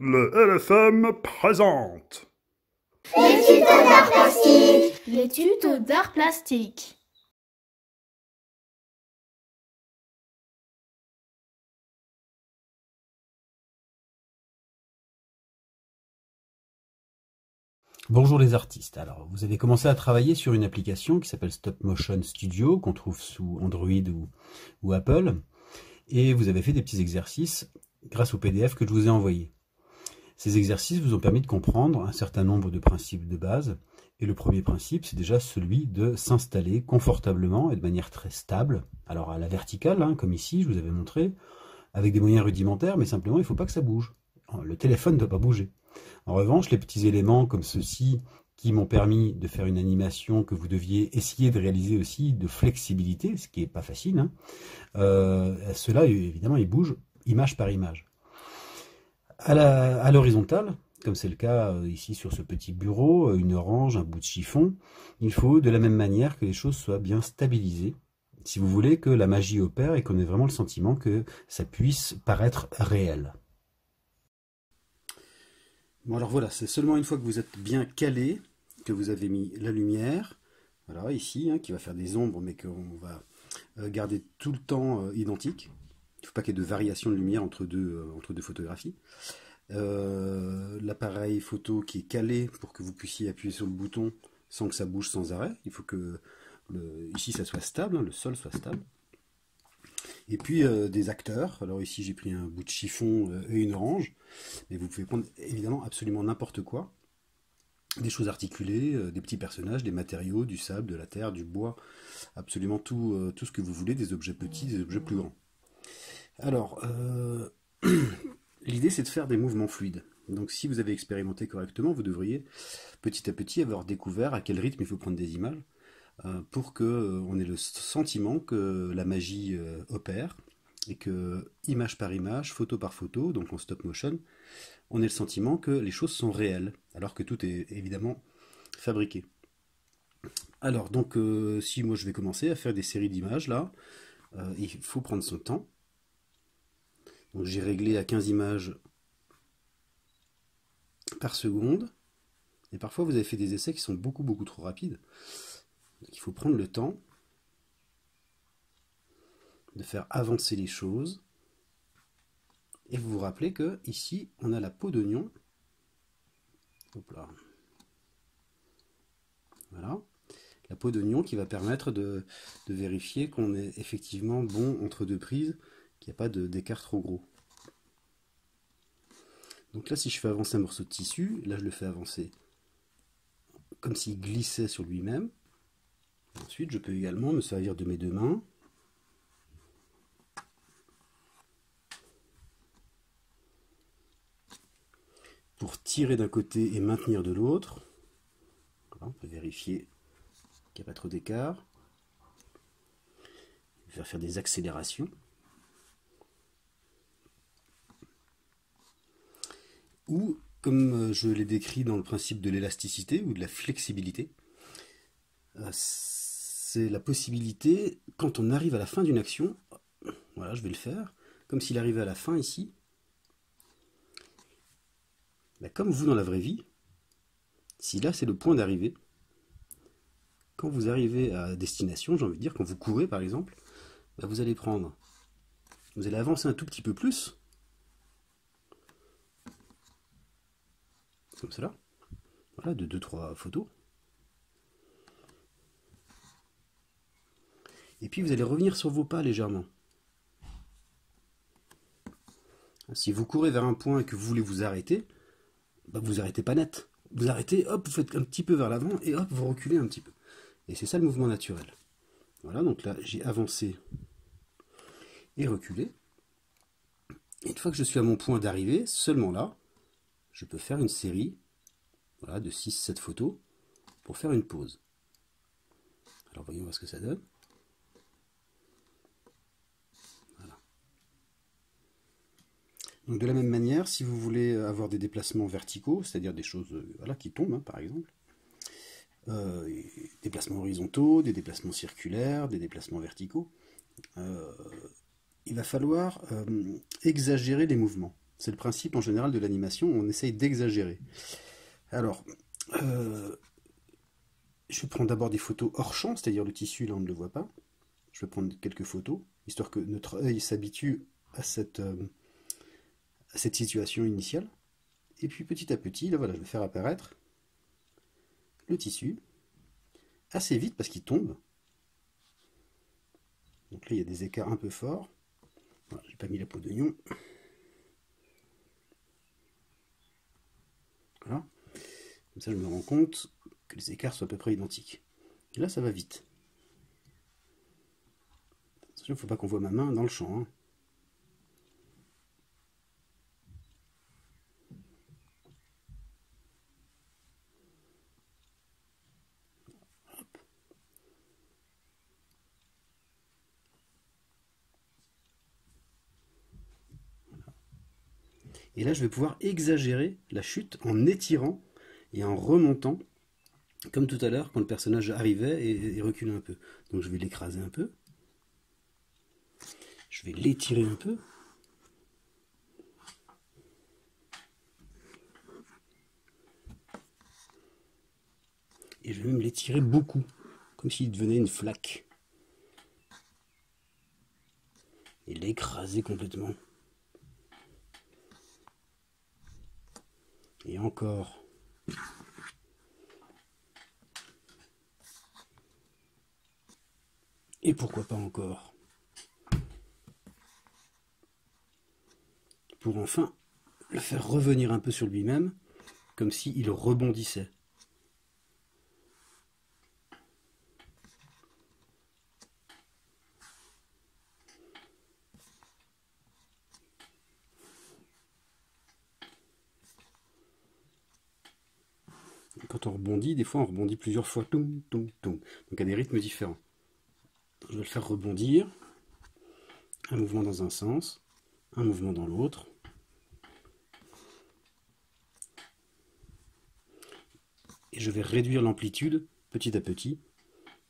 Le LFM présente. Les tutos d'art plastique. Les tutos d'art plastique. Bonjour les artistes. Alors, vous avez commencé à travailler sur une application qui s'appelle Stop Motion Studio, qu'on trouve sous Android ou Apple, et vous avez fait des petits exercices grâce au PDF que je vous ai envoyé. Ces exercices vous ont permis de comprendre un certain nombre de principes de base, et le premier principe, c'est déjà celui de s'installer confortablement et de manière très stable. Alors à la verticale, comme ici, je vous avais montré, avec des moyens rudimentaires, mais simplement il ne faut pas que ça bouge. Le téléphone ne doit pas bouger. En revanche, les petits éléments comme ceux-ci qui m'ont permis de faire une animation que vous deviez essayer de réaliser aussi de flexibilité, ce qui n'est pas facile, ceux-là, évidemment, ils bougent image par image. À l'horizontale, comme c'est le cas ici sur ce petit bureau, une orange, un bout de chiffon, il faut de la même manière que les choses soient bien stabilisées, si vous voulez que la magie opère et qu'on ait vraiment le sentiment que ça puisse paraître réel. Bon alors voilà, c'est seulement une fois que vous êtes bien calé, que vous avez mis la lumière, voilà ici, qui va faire des ombres mais qu'on va garder tout le temps identique. Il ne faut pas qu'il y ait de variation de lumière entre deux photographies. L'appareil photo qui est calé pour que vous puissiez appuyer sur le bouton sans que ça bouge sans arrêt. Il faut que ici ça soit stable, le sol soit stable. Et puis des acteurs. Alors ici j'ai pris un bout de chiffon et une orange. Mais vous pouvez prendre évidemment absolument n'importe quoi. Des choses articulées, des petits personnages, des matériaux, du sable, de la terre, du bois, absolument tout ce que vous voulez, des objets petits, des objets plus grands. Alors, l'idée c'est de faire des mouvements fluides. Donc si vous avez expérimenté correctement, vous devriez petit à petit avoir découvert à quel rythme il faut prendre des images pour qu'on ait le sentiment que la magie opère et que image par image, photo par photo, donc en stop motion, on ait le sentiment que les choses sont réelles, alors que tout est évidemment fabriqué. Alors donc si moi je vais commencer à faire des séries d'images là, il faut prendre son temps. Donc j'ai réglé à 15 images par seconde, et parfois vous avez fait des essais qui sont beaucoup trop rapides. Donc il faut prendre le temps de faire avancer les choses. Et vous vous rappelez que ici on a la peau d'oignon. Hop là. Voilà. La peau d'oignon qui va permettre de vérifier qu'on est effectivement bon entre deux prises, qu'il n'y a pas d'écart trop gros. Donc là si je fais avancer un morceau de tissu, là je le fais avancer comme s'il glissait sur lui-même. Ensuite je peux également me servir de mes deux mains pour tirer d'un côté et maintenir de l'autre. Voilà, on peut vérifier qu'il n'y a pas trop d'écart. Je vais faire des accélérations. Ou, comme je l'ai décrit dans le principe de l'élasticité ou de la flexibilité, c'est la possibilité, quand on arrive à la fin d'une action, voilà, je vais le faire, comme s'il arrivait à la fin ici, comme vous dans la vraie vie, si là c'est le point d'arrivée, quand vous arrivez à destination, j'ai envie de dire, quand vous courez par exemple, vous allez avancer un tout petit peu plus, comme cela, voilà, de 2-3 photos. Et puis vous allez revenir sur vos pas légèrement. Si vous courez vers un point et que vous voulez vous arrêter, vous arrêtez pas net. Vous arrêtez, hop, vous faites un petit peu vers l'avant et hop, vous reculez un petit peu. Et c'est ça le mouvement naturel. Voilà, donc là j'ai avancé et reculé. Et une fois que je suis à mon point d'arrivée, seulement là, je peux faire une série, voilà, de 6-7 photos pour faire une pause. Alors voyons voir ce que ça donne. Voilà. Donc de la même manière, si vous voulez avoir des déplacements verticaux, c'est-à-dire des choses voilà, qui tombent par exemple, des déplacements horizontaux, des déplacements circulaires, des déplacements verticaux, il va falloir exagérer les mouvements. C'est le principe en général de l'animation, on essaye d'exagérer. Alors, je vais prendre d'abord des photos hors champ, c'est-à-dire le tissu, là on ne le voit pas. Je vais prendre quelques photos, histoire que notre œil s'habitue à cette situation initiale. Et puis petit à petit, là voilà, je vais faire apparaître le tissu, assez vite parce qu'il tombe. Donc là il y a des écarts un peu forts. Voilà, j'ai pas mis la peau d'oignon. Voilà. Comme ça je me rends compte que les écarts sont à peu près identiques. Et là ça va vite. Il ne faut pas qu'on voit ma main dans le champ. Hein. Et là, je vais pouvoir exagérer la chute en étirant et en remontant, comme tout à l'heure, quand le personnage arrivait et reculait un peu. Donc je vais l'écraser un peu. Je vais l'étirer un peu. Et je vais même l'étirer beaucoup, comme s'il devenait une flaque. Et l'écraser complètement. Et encore. Et pourquoi pas encore. Pour enfin le faire revenir un peu sur lui-même, comme s'il rebondissait. Quand on rebondit, des fois on rebondit plusieurs fois, toum, toum, toum. Donc à des rythmes différents. Je vais le faire rebondir, un mouvement dans un sens, un mouvement dans l'autre. Et je vais réduire l'amplitude petit à petit.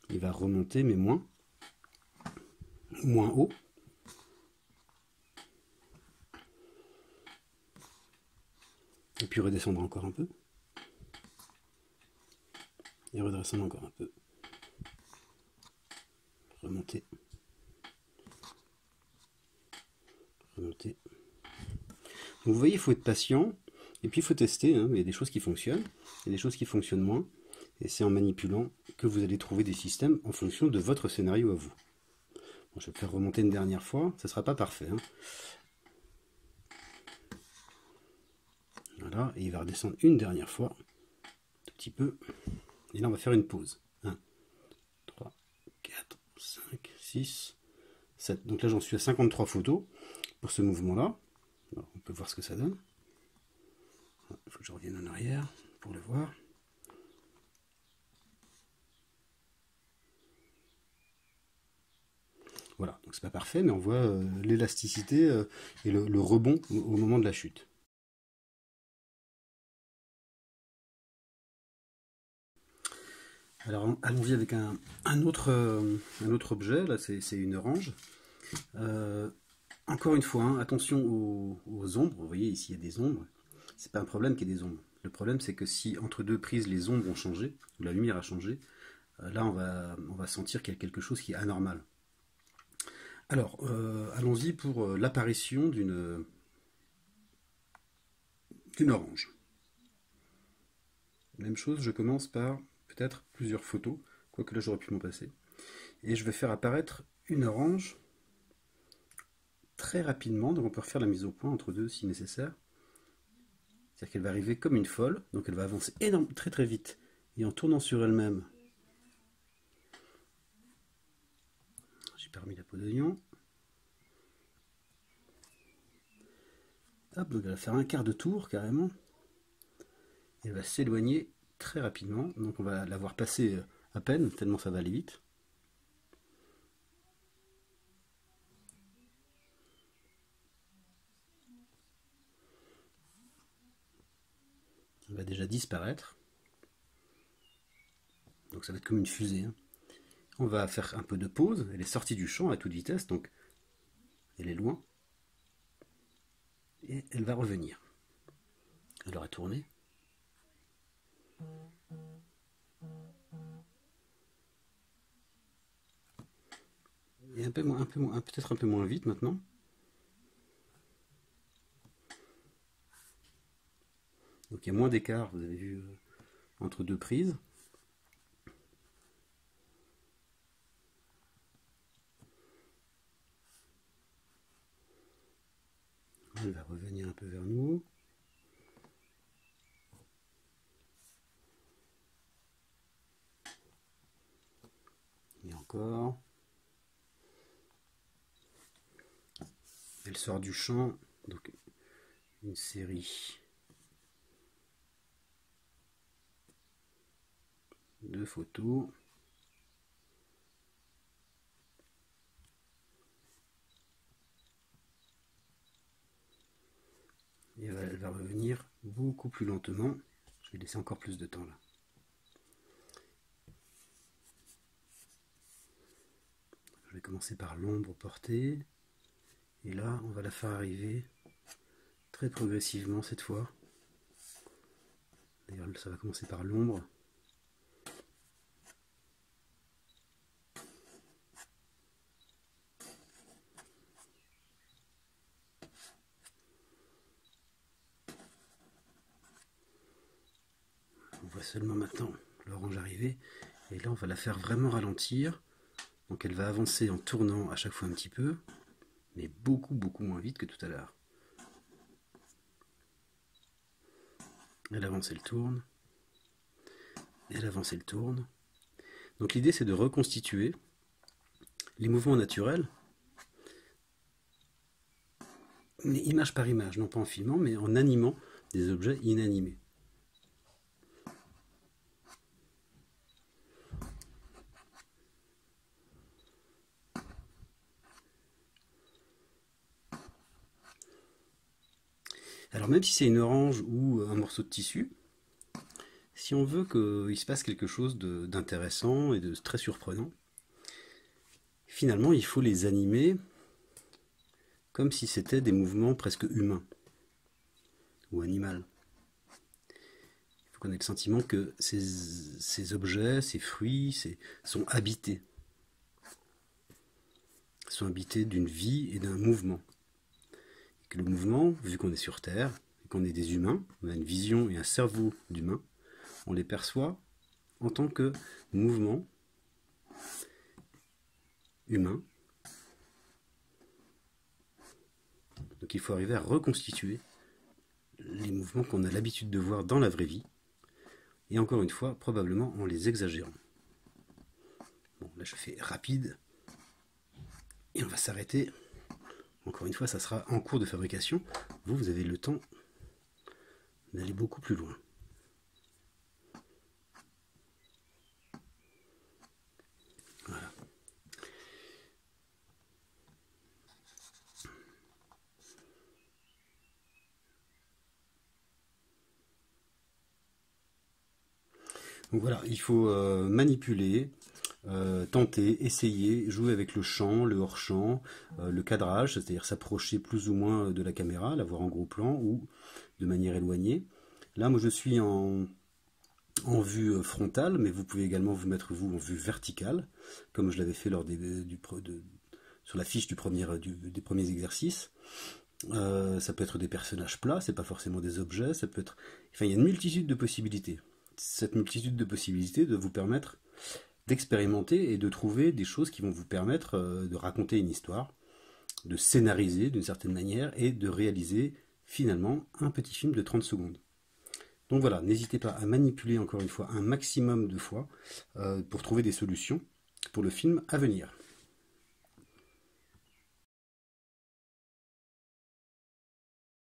Il va remonter, mais moins haut. Et puis redescendre encore un peu. Et redescendre encore un peu. Remonter. Remonter. Donc vous voyez, il faut être patient. Et puis il faut tester. Hein. Il y a des choses qui fonctionnent. Il y a des choses qui fonctionnent moins. Et c'est en manipulant que vous allez trouver des systèmes en fonction de votre scénario à vous. Bon, je vais le faire remonter une dernière fois. Ça ne sera pas parfait. Hein. Voilà. Et il va redescendre une dernière fois. Un tout petit peu. Et là, on va faire une pause. 1, 3, 4, 5, 6, 7. Donc là, j'en suis à 53 photos pour ce mouvement-là. On peut voir ce que ça donne. Il faut que je revienne en arrière pour le voir. Voilà, donc c'est pas parfait, mais on voit l'élasticité et le rebond au moment de la chute. Alors allons-y avec un autre objet, là c'est une orange. Encore une fois, hein, attention aux ombres, vous voyez ici il y a des ombres, c'est pas un problème qu'il y ait des ombres. Le problème c'est que si entre deux prises les ombres ont changé, ou la lumière a changé, là on va sentir qu'il y a quelque chose qui est anormal. Alors, allons-y pour l'apparition d'une orange. Même chose, je commence par peut-être plusieurs photos, quoique là j'aurais pu m'en passer. Et je vais faire apparaître une orange très rapidement, donc on peut refaire la mise au point entre deux si nécessaire. C'est-à-dire qu'elle va arriver comme une folle, donc elle va avancer très très vite, et en tournant sur elle-même. J'ai pas remis la peau d'oignon. Hop, donc elle va faire un quart de tour carrément. Elle va s'éloigner très rapidement, donc on va la voir passer à peine, tellement ça va aller vite. Elle va déjà disparaître. Donc ça va être comme une fusée. Hein. On va faire un peu de pause. Elle est sortie du champ à toute vitesse, donc elle est loin. et elle va revenir. Elle aura tourné. Et peut-être un peu moins vite maintenant. Donc il y a moins d'écart, vous avez vu, entre deux prises. Elle va revenir un peu vers nous. Et encore. Elle sort du champ, donc une série de photos. Et elle va revenir beaucoup plus lentement. Je vais laisser encore plus de temps là. Je vais commencer par l'ombre portée. Et là, on va la faire arriver très progressivement cette fois. D'ailleurs, ça va commencer par l'ombre. On voit seulement maintenant l'orange arriver. Et là, on va la faire vraiment ralentir. Donc elle va avancer en tournant à chaque fois un petit peu, mais beaucoup moins vite que tout à l'heure. Elle avance, elle tourne. Elle avance, elle tourne. Donc l'idée, c'est de reconstituer les mouvements naturels, mais image par image, non pas en filmant, mais en animant des objets inanimés. Alors même si c'est une orange ou un morceau de tissu, si on veut qu'il se passe quelque chose d'intéressant et de très surprenant, finalement il faut les animer comme si c'était des mouvements presque humains ou animaux. Il faut qu'on ait le sentiment que ces objets, ces fruits, sont habités. Sont habités d'une vie et d'un mouvement. Que le mouvement, vu qu'on est sur Terre, et qu'on est des humains, on a une vision et un cerveau d'humain, on les perçoit en tant que mouvement humain. Donc il faut arriver à reconstituer les mouvements qu'on a l'habitude de voir dans la vraie vie, et encore une fois, probablement en les exagérant. Bon, là je fais rapide, et on va s'arrêter. Encore une fois, ça sera en cours de fabrication. Vous avez le temps d'aller beaucoup plus loin. Voilà. Donc voilà, il faut manipuler, tenter, essayer, jouer avec le champ, le hors-champ, le cadrage, c'est-à-dire s'approcher plus ou moins de la caméra, la voir en gros plan ou de manière éloignée. Là, moi je suis en vue frontale, mais vous pouvez également vous mettre en vue verticale, comme je l'avais fait lors sur la fiche des premiers exercices. Ça peut être des personnages plats, c'est pas forcément des objets, ça peut être... Enfin, il y a une multitude de possibilités. Cette multitude de possibilités doit vous permettre d'expérimenter et de trouver des choses qui vont vous permettre de raconter une histoire, de scénariser d'une certaine manière et de réaliser finalement un petit film de 30 secondes. Donc voilà, n'hésitez pas à manipuler encore une fois un maximum de fois pour trouver des solutions pour le film à venir.